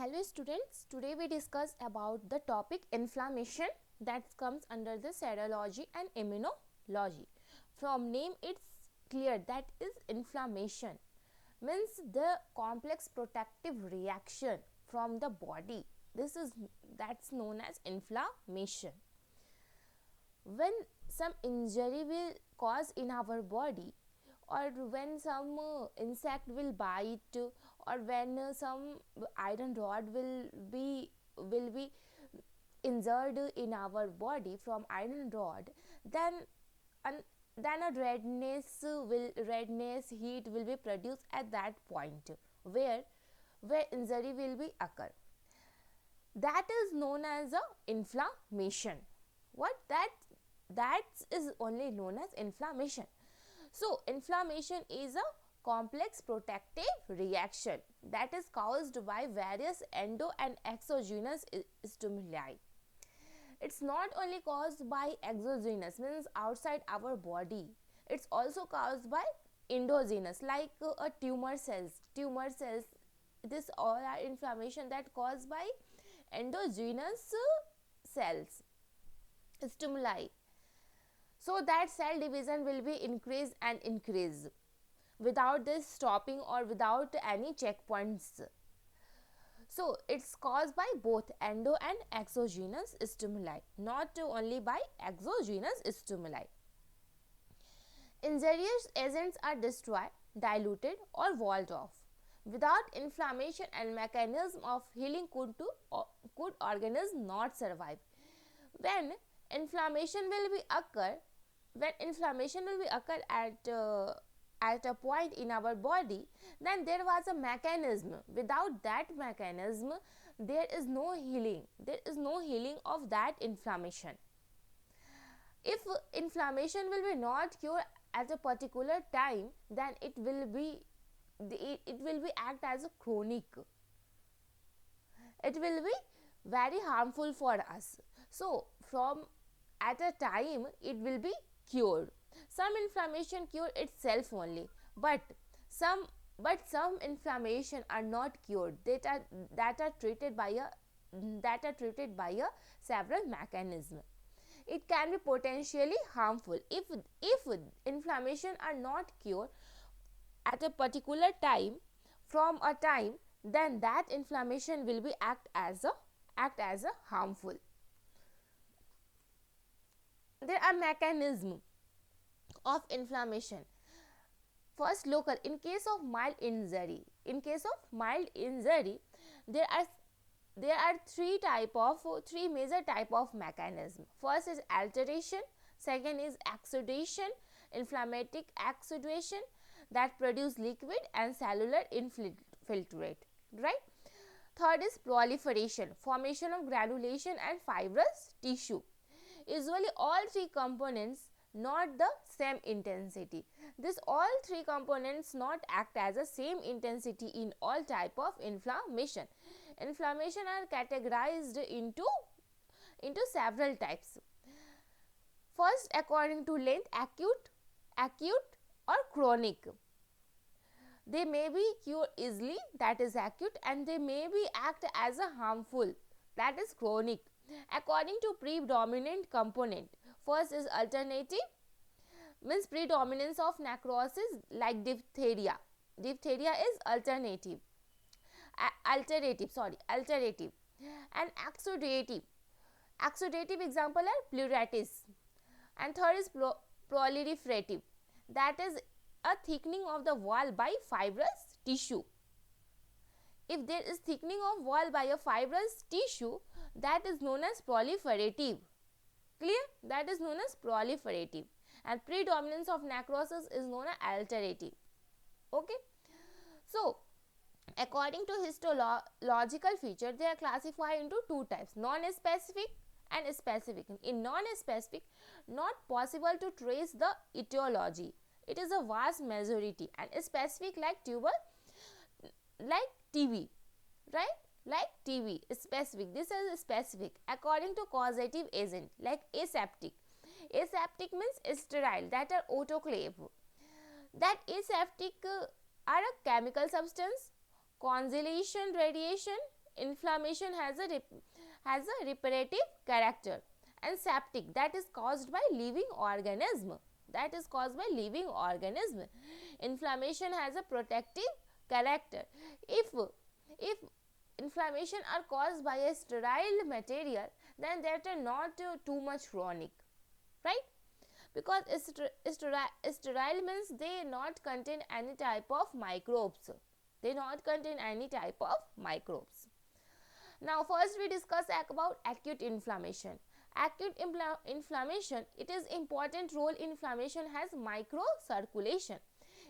Hello students, today we discuss about the topic inflammation that comes under the serology and immunology. From name it's clear that is inflammation means the complex protective reaction from the body. That's known as inflammation. When some injury will cause in our body, or when some insect will bite, or when some iron rod will be injured in our body from iron rod, then an, then a redness heat will be produced at that point where injury will be occur. That is known as a inflammation. What that is only known as inflammation. So inflammation is a complex protective reaction that is caused by various endo and exogenous stimuli. It's not only caused by exogenous, means outside our body. It's also caused by endogenous, like a tumor cells. This all are inflammation that caused by endogenous cells stimuli. So that cell division will be increase and increase without this stopping or without any checkpoints. So it's caused by both endo and exogenous stimuli, not only by exogenous stimuli. Injurious agents are destroyed, diluted or walled off. Without inflammation and mechanism of healing could organism not survive. When inflammation will be occur at a point in our body, then there was a mechanism. Without that mechanism, there is no healing of that inflammation. If inflammation will be not cured at a particular time, then it will be act as a chronic. It will be very harmful for us. So from at a time it will be cured. Some inflammation cure itself only, but some inflammation are not cured, that are treated by a several mechanism. It can be potentially harmful if inflammation are not cured at a particular time, then that inflammation will be act as a harmful. There are mechanisms of inflammation. First, local. In case of mild injury, there are three major type of mechanism. First is alteration, second is exudation, inflammatory exudation that produce liquid and cellular infiltrate, right? Third is proliferation, formation of granulation and fibrous tissue. Usually all three components not the same intensity. This all three components not act as the same intensity in all type of inflammation. Inflammation are categorized into several types. First, according to length, acute or chronic. They may be cured easily, that is acute, and they may be act as a harmful, that is chronic. According to predominant component, first is alternative, means predominance of necrosis, like diphtheria. Diphtheria is alternative, and exudative. Exudative example are pleuritis. And third is proliferative, that is a thickening of the wall by fibrous tissue. If there is thickening of wall by a fibrous tissue, that is known as proliferative. Clear? That is known as proliferative. And predominance of necrosis is known as alterative. Okay. So according to histological feature, they are classified into two types: non-specific and specific. In non-specific, not possible to trace the etiology. It is a vast majority. And specific, like TB, right? Like TB, specific. This is specific. According to causative agent, like aseptic. Aseptic means sterile, that are autoclave. That aseptic are a chemical substance, congelation, radiation, inflammation has a reparative character, and septic, that is caused by living organism, that is caused by living organism. Inflammation has a protective character. If inflammation are caused by a sterile material, then that are not too much chronic, right? Because sterile means they not contain any type of microbes, they not contain any type of microbes. Now first we discuss about acute inflammation. Acute inflammation, it is important role in inflammation has microcirculation.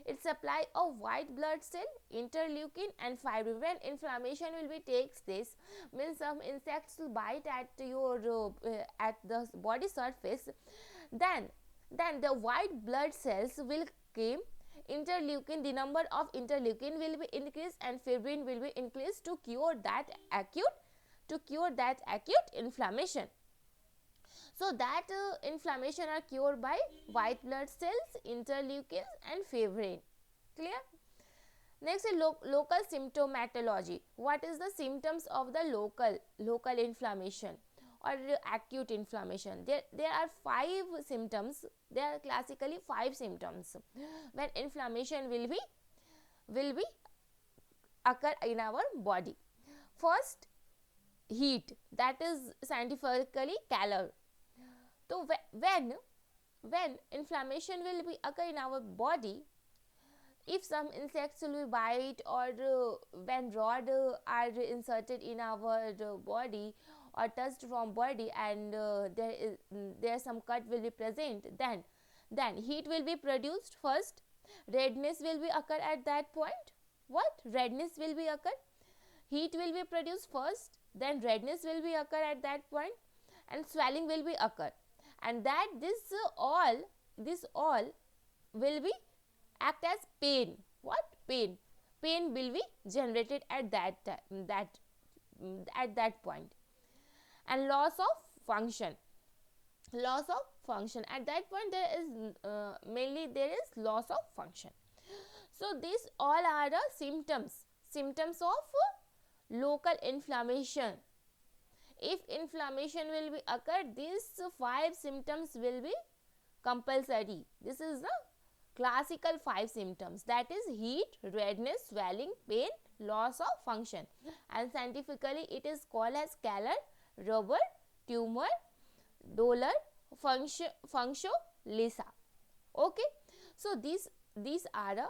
It supply of white blood cell, interleukin and fibrin. When inflammation will be takes place, means some insects will bite at your at the body surface, then the white blood cells will come, interleukin, the number of interleukin will be increased and fibrin will be increased to cure that acute inflammation. So that inflammation are cured by white blood cells, interleukins and fibrin. Clear? Next is local symptomatology. What is the symptoms of the local inflammation or acute inflammation? There are 5 symptoms. There are classically 5 symptoms when inflammation will be occur in our body. First, heat, that is scientifically calor. So when inflammation will be occur in our body, if some insects will bite or when rod are inserted in our body or touched from body and there some cut will be present, then heat will be produced. First, redness will be occur at that point. What? Redness will be occur. Heat will be produced first, then redness will be occur at that point, and swelling will be occur, and that this all will be act as pain. What? Pain will be generated at that point. And loss of function at that point, there is mainly there is loss of function. So these all are the symptoms of local inflammation. If inflammation will be occur, these 5 symptoms will be compulsory. This is the classical 5 symptoms, that is heat, redness, swelling, pain, loss of function, and scientifically it is called as calor, rubber, tumor, dolor, functio lisa. Okay, so these are the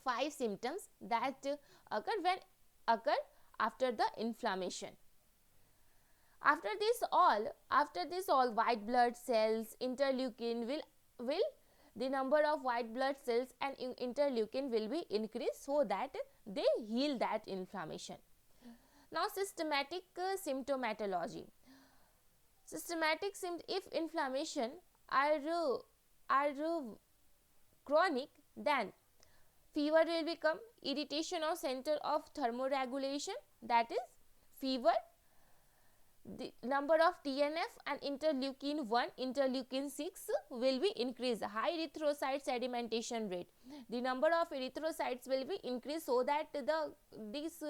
5 symptoms that occur after the inflammation. After this all white blood cells, interleukin will the number of white blood cells and interleukin will be increased, so that they heal that inflammation. Now systematic symptomatology. If inflammation are chronic, then fever will become, irritation of center of thermoregulation, that is fever, the number of TNF and interleukin 1, interleukin 6 will be increased, high erythrocyte sedimentation rate, the number of erythrocytes will be increased, so that this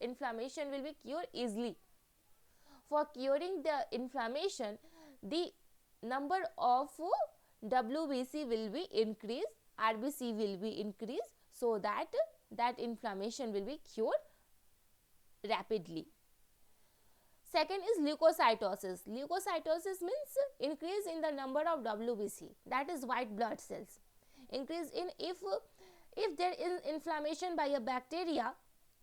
inflammation will be cured easily. For curing the inflammation, the number of WBC will be increased, RBC will be increased, so that inflammation will be cured rapidly. Second is leukocytosis. Leukocytosis means increase in the number of WBC, that is white blood cells. Increase in if there is inflammation by a bacteria,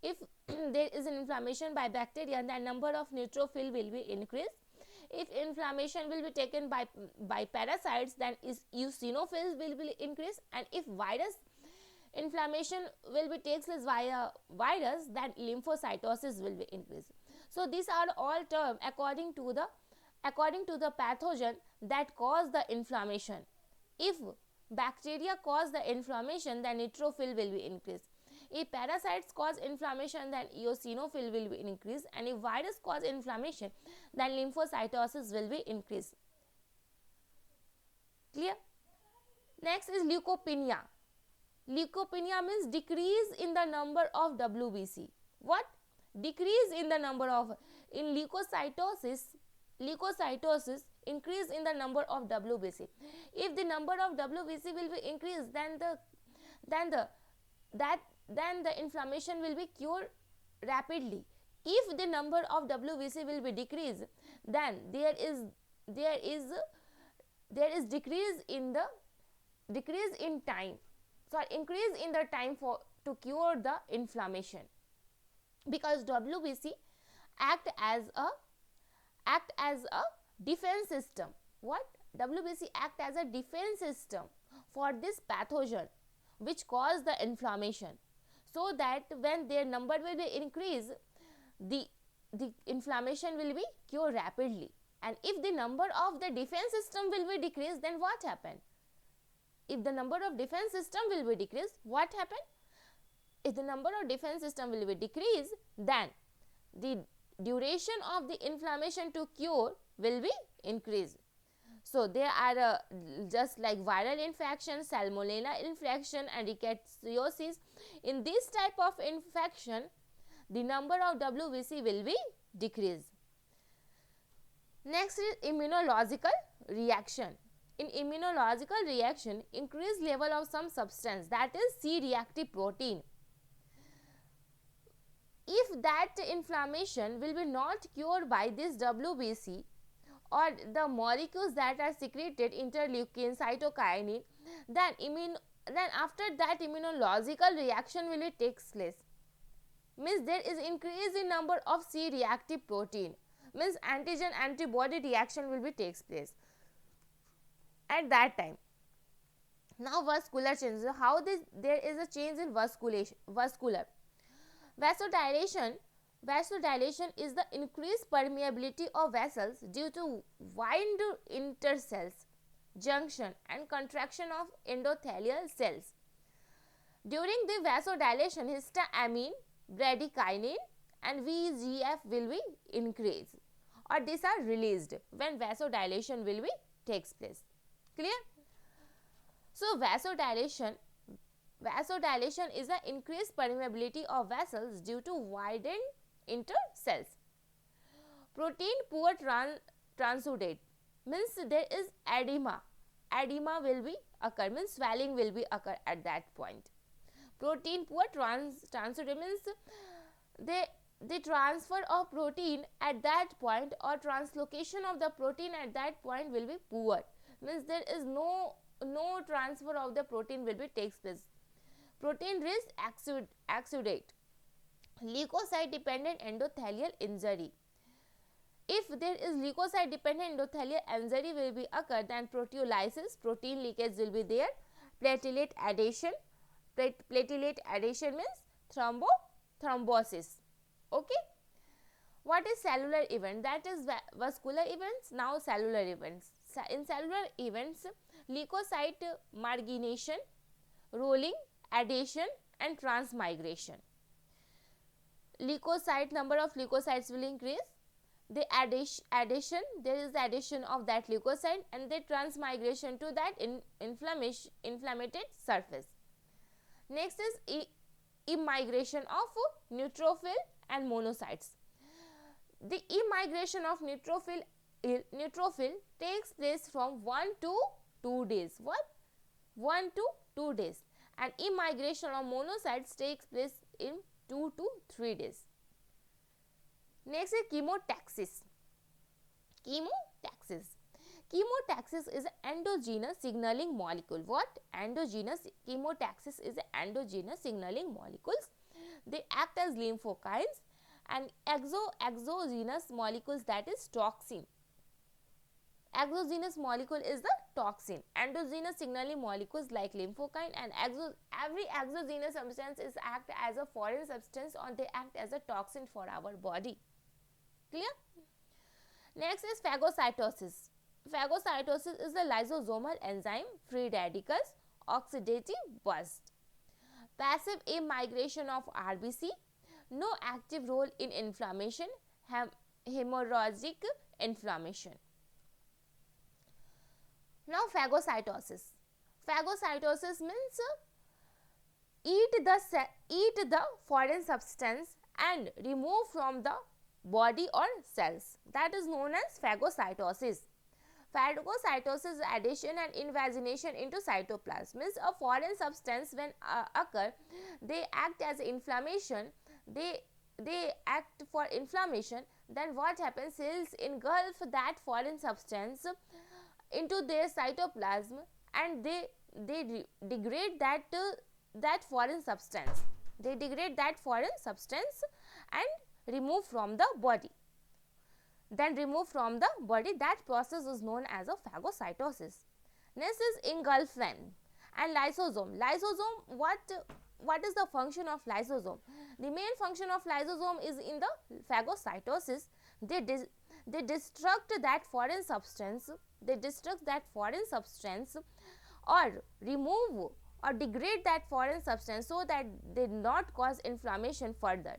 if there is an inflammation by bacteria, then number of neutrophil will be increased. If inflammation will be taken by parasites, then eosinophils will be increased, and if virus inflammation will be takes place via virus, then lymphocytosis will be increased. So these are all terms according to the pathogen that cause the inflammation. If bacteria cause the inflammation, then neutrophil will be increased. If parasites cause inflammation, then eosinophil will be increased, and if virus cause inflammation, then lymphocytosis will be increased. Clear? Next is leukopenia. Leukopenia means decrease in the number of WBC. What? Decrease in the number of, in leukocytosis increase in the number of WBC. If the number of WBC will be increased, then the inflammation will be cured rapidly. If the number of WBC will be decreased, then there is decrease in time, sorry, increase in the time for to cure the inflammation, because WBC act as a defense system. What? WBC act as a defense system for this pathogen which cause the inflammation, so that when their number will be increased, the inflammation will be cured rapidly. And if the number of the defense system will be decreased, then what happen? If the number of defense system will be decreased, what happen? If the number of defense system will be decreased, then the duration of the inflammation to cure will be increased. So there are just like viral infection, salmonella infection, and rickettsiosis. In this type of infection, the number of WBC will be decreased. Next is immunological reaction. In immunological reaction, increased level of some substance, that is C-reactive protein. If that inflammation will be not cured by this WBC, or the molecules that are secreted, interleukin, cytokinin, then after that immunological reaction will takes place. Means there is increase in number of C-reactive protein, means antigen antibody reaction will be takes place at that time. Now vascular changes, how there is a change in vascular. Vasodilation is the increased permeability of vessels due to wide intercells junction and contraction of endothelial cells. During the vasodilation, histamine, bradykinin and VEGF will be increased, or these are released when vasodilation will be takes place. Clear? So vasodilation is the increased permeability of vessels due to widened intercells. Protein poor transudate means there is edema will be occur, means swelling will be occur at that point. Protein poor transudate means the transfer of protein at that point, or translocation of the protein at that point will be poor, means there is no transfer of the protein will be takes place. Protein rich exudate, leukocyte dependent endothelial injury. If there is leukocyte dependent endothelial injury will be occur, then proteolysis, protein leakage will be there. Platelet adhesion means thrombosis. Okay. What is cellular event? That is vascular events. Now cellular events. In cellular events, leukocyte margination, rolling, adhesion and transmigration. Number of leukocytes will increase. The adhesion, there is the adhesion of that leukocyte, and the transmigration to that inflamed surface. Next is immigration of neutrophil and monocytes. The immigration of neutrophil takes place from 1 to 2 days. What? 1 to 2 days. And immigration of monocytes takes place in 2 to 3 days. Next is chemotaxis. Chemotaxis is an endogenous signaling molecule. What? Chemotaxis is an endogenous signaling molecules. They act as lymphokines, and exogenous molecules, that is toxin. Exogenous molecule is the toxin. Endogenous signaling molecules like lymphokine and every exogenous substance is act as a foreign substance, or they act as a toxin for our body. Clear? Next is phagocytosis. Phagocytosis is the lysosomal enzyme free radicals oxidative burst. Passive immigration of RBC, no active role in inflammation, hemorrhagic inflammation. Now phagocytosis. Phagocytosis means eat the foreign substance and remove from the body or cells. That is known as phagocytosis. Phagocytosis is addition and invagination into cytoplasm. Means a foreign substance when occur, they act as inflammation. They act for inflammation. Then what happens? Cells engulf that foreign substance into their cytoplasm, and they degrade that foreign substance. They degrade that foreign substance and remove from the body. Then remove from the body. That process is known as a phagocytosis. Next is engulfment and lysosome. Lysosome, what is the function of lysosome? The main function of lysosome is in the phagocytosis. They destruct that foreign substance. They destruct that foreign substance or remove or degrade that foreign substance so that they not cause inflammation further,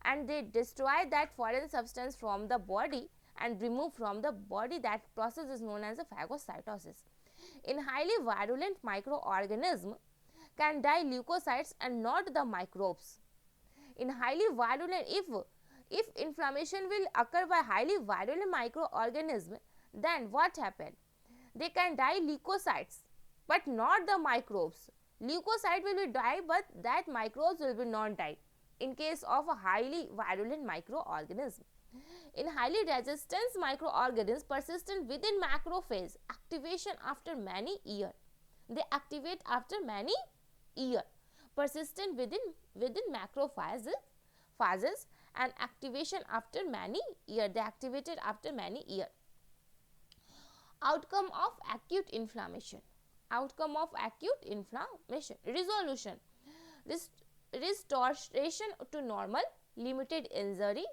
and they destroy that foreign substance from the body and remove from the body. That process is known as a phagocytosis. In highly virulent microorganism can die leukocytes and not the microbes. In highly virulent, if inflammation will occur by highly virulent microorganism, then what happen? They can die leukocytes but not the microbes. Leukocyte will be die, but that microbes will be not die in case of a highly virulent microorganism. In highly resistant microorganisms persistent within macrophage, activation after many years. They activate after many years. Persistent within macrophages and activation after many years. They activated after many years. Outcome of acute inflammation. Outcome of acute inflammation. Resolution. Restoration to normal, limited injury.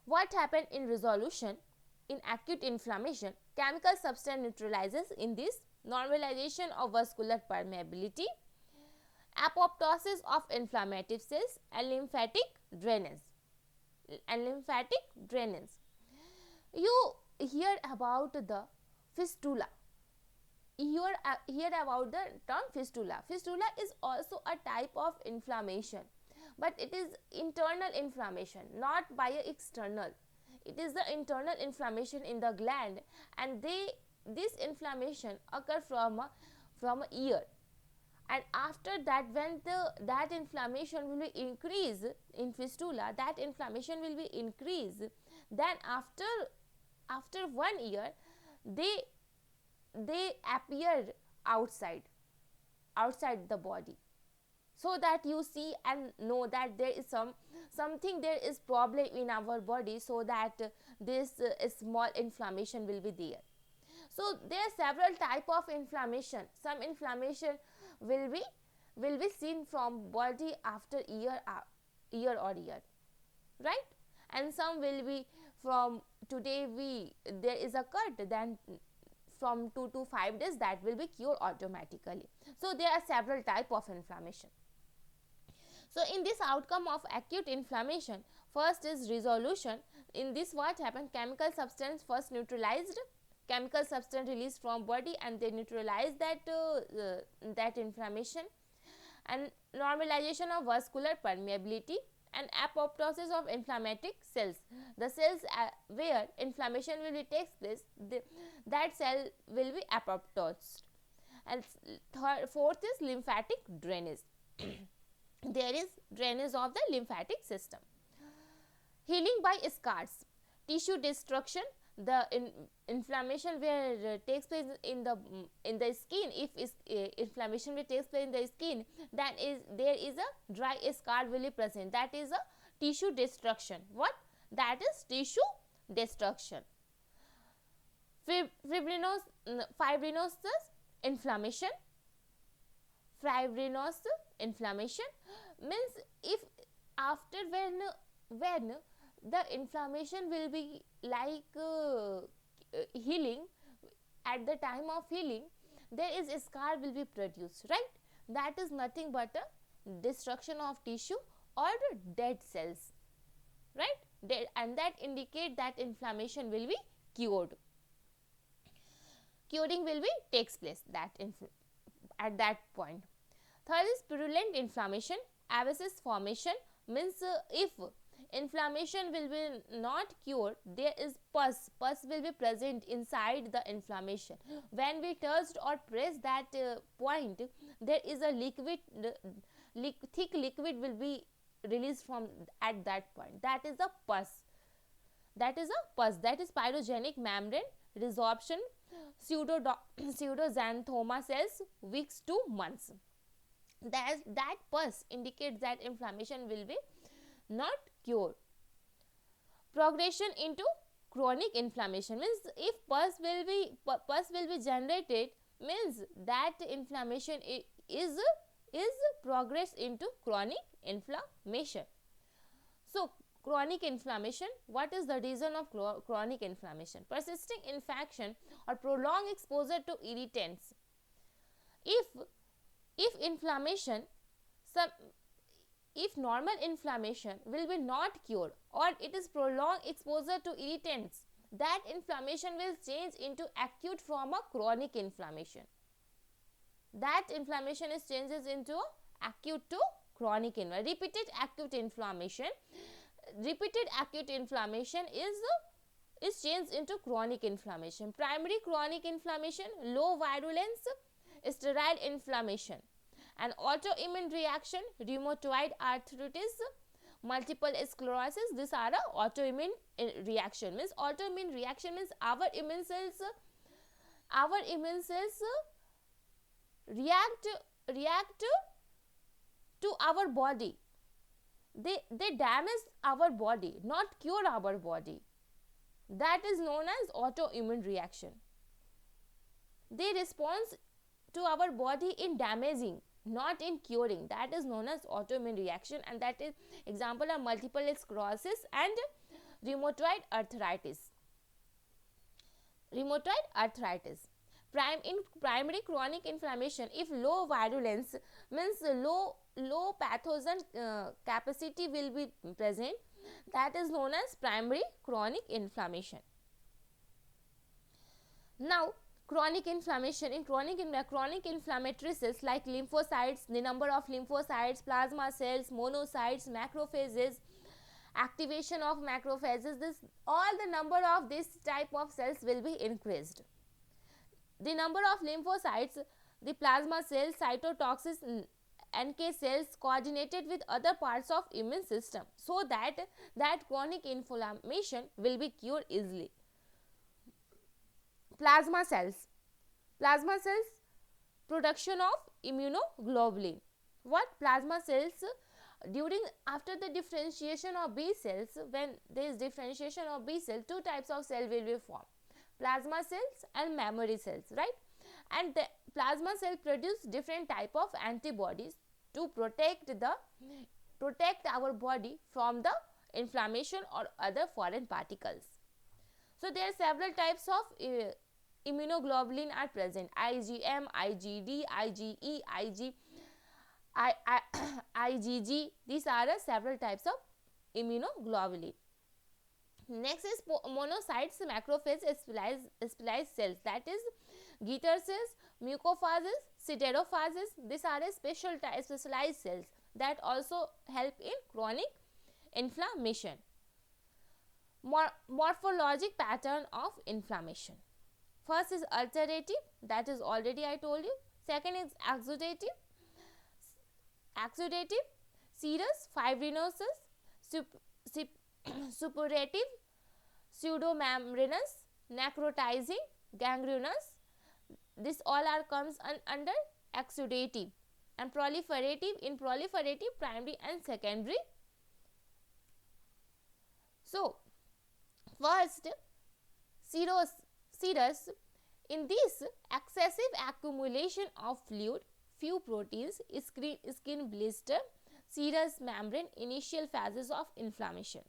What happened in resolution? In acute inflammation, chemical substance neutralizes in this normalization of vascular permeability, apoptosis of inflammatory cells, and lymphatic drainage. You hear about the fistula. You hear about the term fistula. Fistula is also a type of inflammation, but it is internal inflammation, not by external. It is the internal inflammation in the gland, and this inflammation occur from a ear. And after that, when that inflammation will be increase in fistula, that inflammation will be increased. Then after 1 year, they appear outside the body, so that you see and know that there is something, there is problem in our body, so that this small inflammation will be there. So there are several type of inflammation. Some inflammation will be seen from body after year or year, right? And some will be from today there is a cut, then from 2 to 5 days that will be cured automatically. So there are several type of inflammation. So in this outcome of acute inflammation, first is resolution. In this what happened? Chemical substance first neutralized, chemical substance released from body, and they neutralize that inflammation. And normalization of vascular permeability and apoptosis of inflammatory cells. The cells where inflammation will be takes place, that cell will be apoptosed. And fourth is lymphatic drainage. There is drainage of the lymphatic system. Healing by scars. Tissue destruction. The inflammation where takes place in the skin. If inflammation will takes place in the skin, then there is a dry scar will be present. That is a tissue destruction. What? That is tissue destruction. Fibrinous inflammation. Fibrinous inflammation means if after when the inflammation will be like healing, at the time of healing there is a scar will be produced, right? That is nothing but a destruction of tissue or dead cells, right? And that indicate that inflammation will be cured. Curing will be takes place at that point. Third is purulent inflammation. Abscess formation means if inflammation will be not cured, there is pus. Pus will be present inside the inflammation. When we touched or press that point, there is a thick liquid will be released from at that point. That is the pus. That is a pus. That is pyrogenic membrane resorption. Pseudoxanthoma cells, weeks to months. That pus indicates that inflammation will be not cured. Progression into chronic inflammation means if pus will be generated, means that inflammation is progress into chronic inflammation. So chronic inflammation, what is the reason of chronic inflammation? Persisting infection or prolonged exposure to irritants. If inflammation, if normal inflammation will be not cured or it is prolonged exposure to irritants, that inflammation will change into acute form of chronic inflammation. That inflammation is changes into acute to chronic inflammation. Repeated acute inflammation is changed into chronic inflammation. Primary chronic inflammation, low virulence, sterile inflammation. And autoimmune reaction, rheumatoid arthritis, multiple sclerosis, these are autoimmune reaction. Means autoimmune reaction means our immune cells react to our body. They damage our body, not cure our body. That is known as autoimmune reaction. They respond to our body in damaging, not in curing. That is known as autoimmune reaction, and that is example of multiple sclerosis and rheumatoid arthritis. In primary chronic inflammation, if low virulence means low pathogen capacity will be present, that is known as primary chronic inflammation. Now chronic inflammation, in chronic inflammatory cells like lymphocytes, the number of lymphocytes, plasma cells, monocytes, macrophages, activation of macrophages, this all the number of this type of cells will be increased. The number of lymphocytes, the plasma cells, cytotoxic NK cells coordinated with other parts of immune system, so that chronic inflammation will be cured easily. Plasma cells production of immunoglobulin. What plasma cells, after the differentiation of B cells, when there is differentiation of B cell, two types of cell will be formed, plasma cells and memory cells, right? And the plasma cell produce different type of antibodies to protect our body from the inflammation or other foreign particles. So there are several types of immunoglobulin are present: IgM, IgD, IgE, IgG. These are several types of immunoglobulin. Next is monocytes, macrophage, specialized cells, that is Guetter cells, mucophages, siderophages. These are specialized cells that also help in chronic inflammation. Morphologic pattern of inflammation. First is ulcerative, that is already I told you. Second is exudative, serous, fibrinosus, suppurative, pseudomembranous, necrotizing, gangrenous. This all are comes under exudative. And proliferative, in proliferative, primary and secondary. So first, serous. In this excessive accumulation of fluid, few proteins, skin blister, serous membrane, initial phases of inflammation.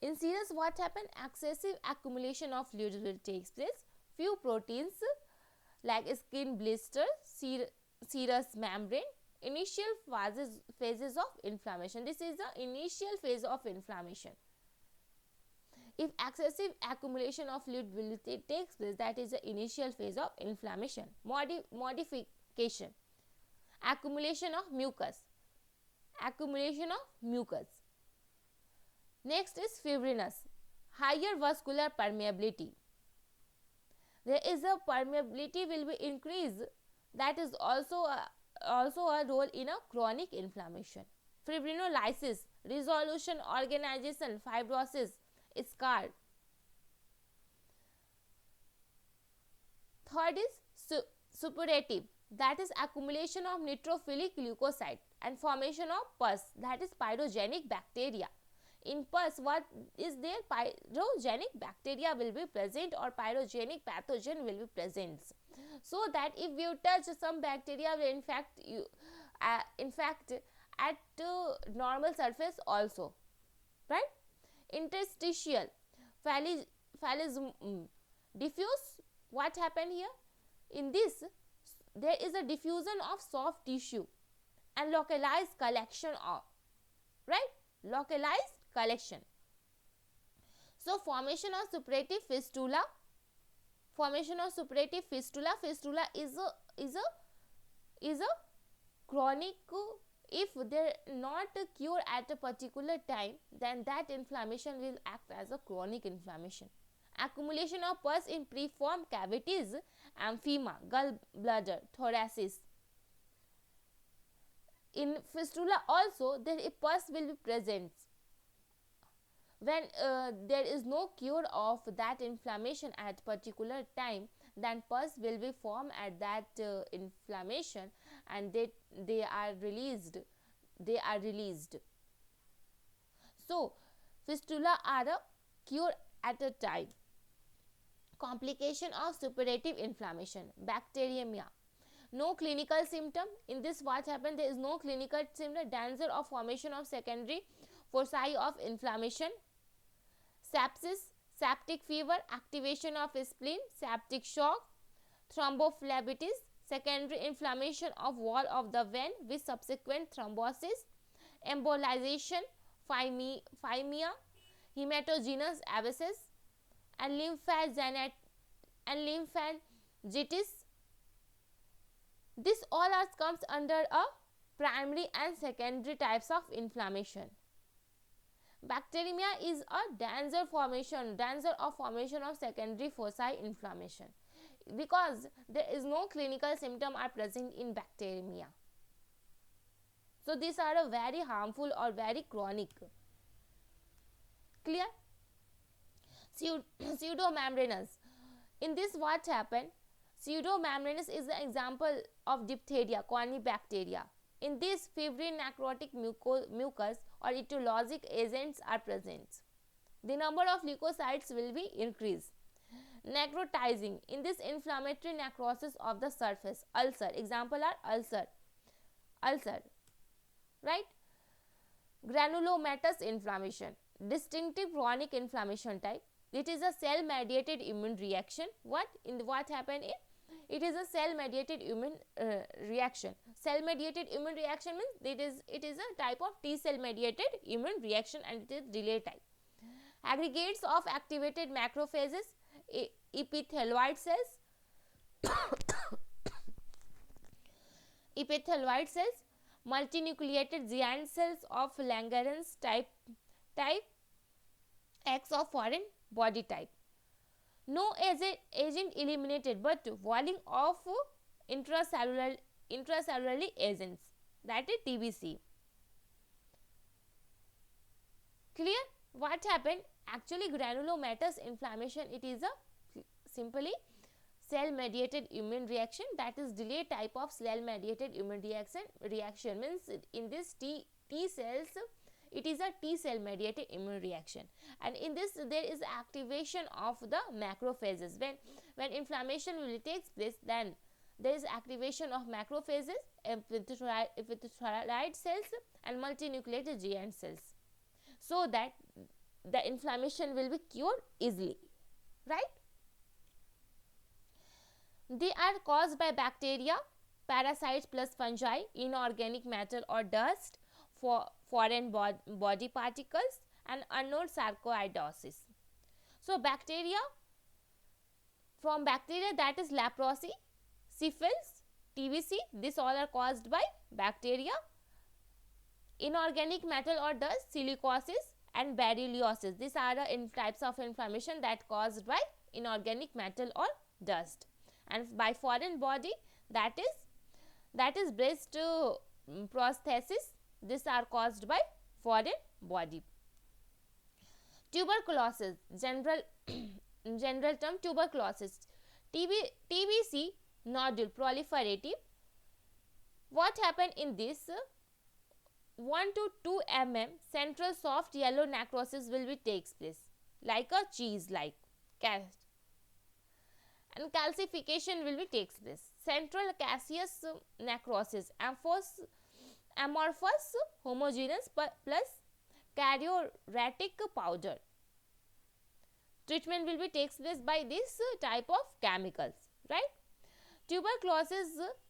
In serous, what happen? Excessive accumulation of fluid will take place. Few proteins like skin blister, serous membrane, initial phases of inflammation. This is the initial phase of inflammation. If excessive accumulation of fluid will takes place, that is the initial phase of inflammation. Modification defecation, accumulation of mucus, accumulation of mucus. Next is fibrinous, higher vascular permeability. There is a permeability will be increased, that is also a role in a chronic inflammation. Fibrinolysis, resolution, organization, fibrosis, scar. Third is suppurative, that is accumulation of neutrophilic leukocyte and formation of pus, that is pyrogenic bacteria. In pus, what is there? Pyrogenic bacteria will be present or pyrogenic pathogen will be present. So that if you touch some bacteria will infect you, at normal surface also, right? Interstitial, diffuse, what happened here? In this, there is a diffusion of soft tissue and localized collection of, right? Localized collection. So formation of suppurative fistula, fistula is a chronic, if they not cure at a particular time, then that inflammation will act as a chronic inflammation. Accumulation of pus in preformed cavities, emphysema, gallbladder, thoracis. In fistula also there a pus will be present. When there is no cure of that inflammation at particular time, then pus will be formed at that inflammation, and they are released. So fistula are a cure at a time. Complication of suppurative inflammation, bacteremia. No clinical symptom. In this, what happened? There is no clinical symptom. Danger of formation of secondary foci of inflammation. Sepsis, septic fever, activation of spleen, septic shock, thrombophlebitis, secondary inflammation of wall of the vein with subsequent thrombosis, embolization, phymia, hematogenous abscess, and lymphangitis. This all comes under a primary and secondary types of inflammation. Bacteremia is a danger of formation of secondary foci inflammation, because there is no clinical symptom are present in bacteremia. So these are a very harmful or very chronic. Clear? Pseudomembranous. In this, what happened? Pseudomembranous is the example of diphtheria, corynebacteria. In this, fibrin, necrotic mucus or etiologic agents are present. The number of leukocytes will be increased. Necrotizing. In this, inflammatory necrosis of the surface. Ulcer. Example are ulcer. Right? Granulomatous inflammation. Distinctive chronic inflammation type. It is a cell mediated immune reaction. What happened? It is a cell mediated immune reaction. Cell mediated immune reaction means it is a type of T cell mediated immune reaction, and it is delay type. Aggregates of activated macrophages, epithelioid cells, multinucleated giant cells of Langerhans type X of foreign body type. No agent eliminated, but volume of intracellularly agents, that is TBC. Clear? What happened? Actually, granulomatous inflammation, it is a simply cell mediated immune reaction, that is delayed type of cell mediated immune reaction means in this T cells, it is a T cell mediated immune reaction, and in this there is activation of the macrophages. When inflammation will take place, then there is activation of macrophages, epithelioid cells and multinucleated giant cells, so that the inflammation will be cured easily, right? They are caused by bacteria, parasites plus fungi, inorganic matter or dust, foreign body particles, and unknown sarcoidosis. So from bacteria, that is leprosy, syphilis, TBC, this all are caused by bacteria. Inorganic metal or dust, silicosis and berylliosis. These are the types of inflammation that caused by inorganic metal or dust. And by foreign body, that is breast prosthesis. These are caused by foreign body. Tuberculosis, general general term tuberculosis. TBC, nodule proliferative. What happened in this? 1 to 2 mm central soft yellow necrosis will be takes place, like a cheese like cast, and calcification will be takes place. Central caseous necrosis, amorphous homogeneous plus karyoretic powder. Treatment will be takes place by this type of chemicals, right? Tuberculosis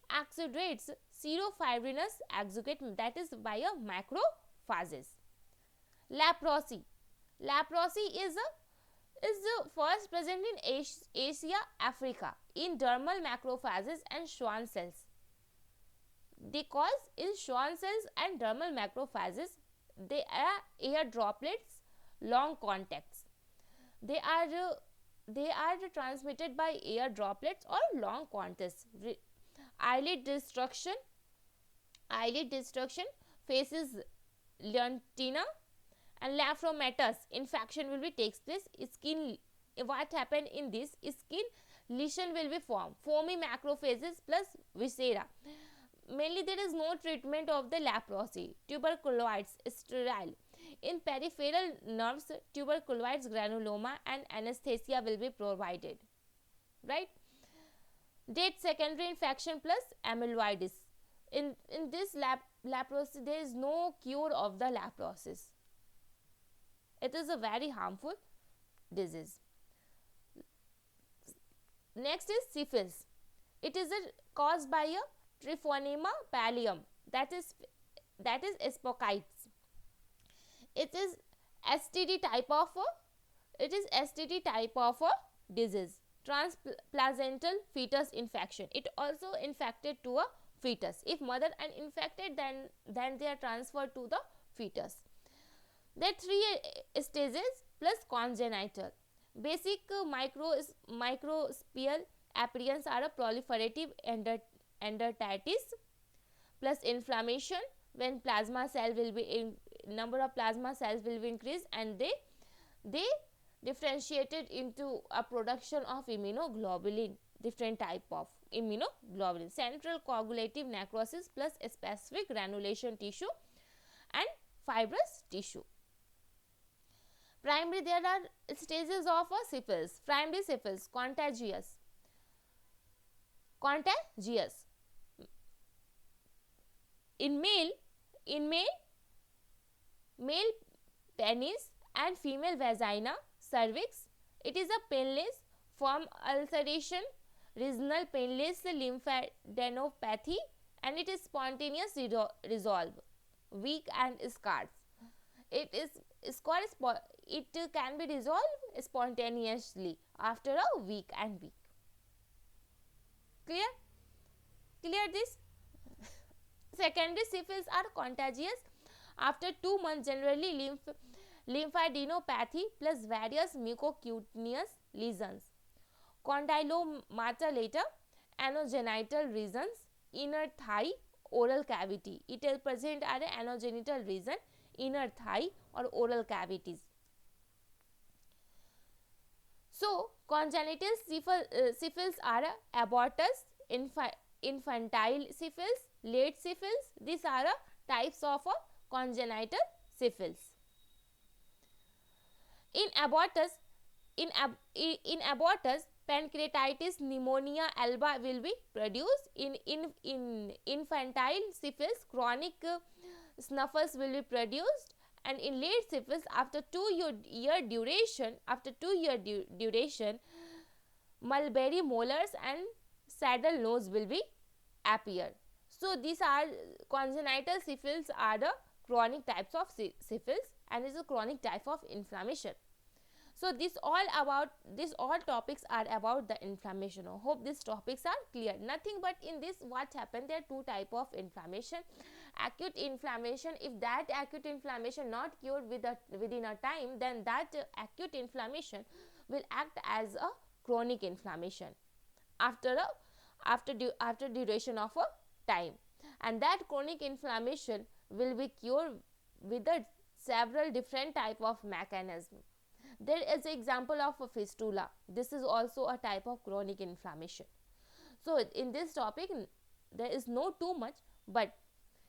exudates serofibrinous exudate, that is by a macrophages. Leprosy. Leprosy is first present in Asia, Africa in dermal macrophages and Schwann cells. The cause is Schwann cells and dermal macrophages. They are air droplets, long contacts. They are transmitted by air droplets or long contacts. Eyelid destruction, faces leontina, and lephromatous infection will be takes place. Skin, what happened in this? Skin lesion will be formed, foamy macrophages plus viscera. Mainly there is no treatment of the leprosy. Tuberculosis, sterile. In peripheral nerves, tuberculosis granuloma and anesthesia will be provided, right? Dead secondary infection plus amyloidosis. In this leprosy, there is no cure of the leprosis. It is a very harmful disease. Next is syphilis. It is caused by a Triphonema pallium, that is spokites. It is STD type of a disease. Transplacental fetus infection. It also infected to a fetus. If mother and infected, then they are transferred to the fetus. There are 3 stages plus congenital. Basic microspial appearance are a proliferative endarteritis plus inflammation, when plasma cell will be in, number of plasma cells will be increased, and they differentiated into a production of immunoglobulin, different type of immunoglobulin. Central coagulative necrosis plus specific granulation tissue and fibrous tissue. Primary, there are stages of a syphilis. Primary syphilis, contagious. In male penis and female vagina, cervix, it is a painless form ulceration, regional painless lymphadenopathy, and it is spontaneous resolve, weak and scarce. It can be resolved spontaneously after a week and week. Clear this? Secondary syphilis are contagious after 2 months, generally lymphadenopathy plus various mucocutaneous lesions. Condylomata later, anogenital regions, inner thigh, oral cavity. It is present at an anogenital region, inner thigh or oral cavities. So, congenital syphilis are abortus, infantile syphilis, late syphilis. These are types of congenital syphilis. In abortus, pancreatitis pneumonia alba will be produced. In infantile syphilis, chronic snuffles will be produced, and in late syphilis, after 2 year duration, mulberry molars and saddle nose will be appear. So these are congenital syphilis are the chronic types of syphilis, and is a chronic type of inflammation. So this all topics are about the inflammation. I hope these topics are clear. Nothing but in this what happened, there are two type of inflammation. Acute inflammation, if that acute inflammation not cured within a time, then that acute inflammation will act as a chronic inflammation after a after duration of a time, and that chronic inflammation will be cured with a several different type of mechanism. There is an example of a fistula. This is also a type of chronic inflammation. So in this topic there is no too much, but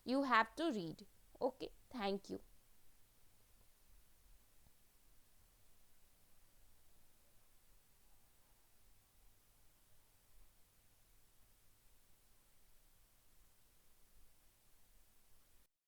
you have to read. Okay, thank you.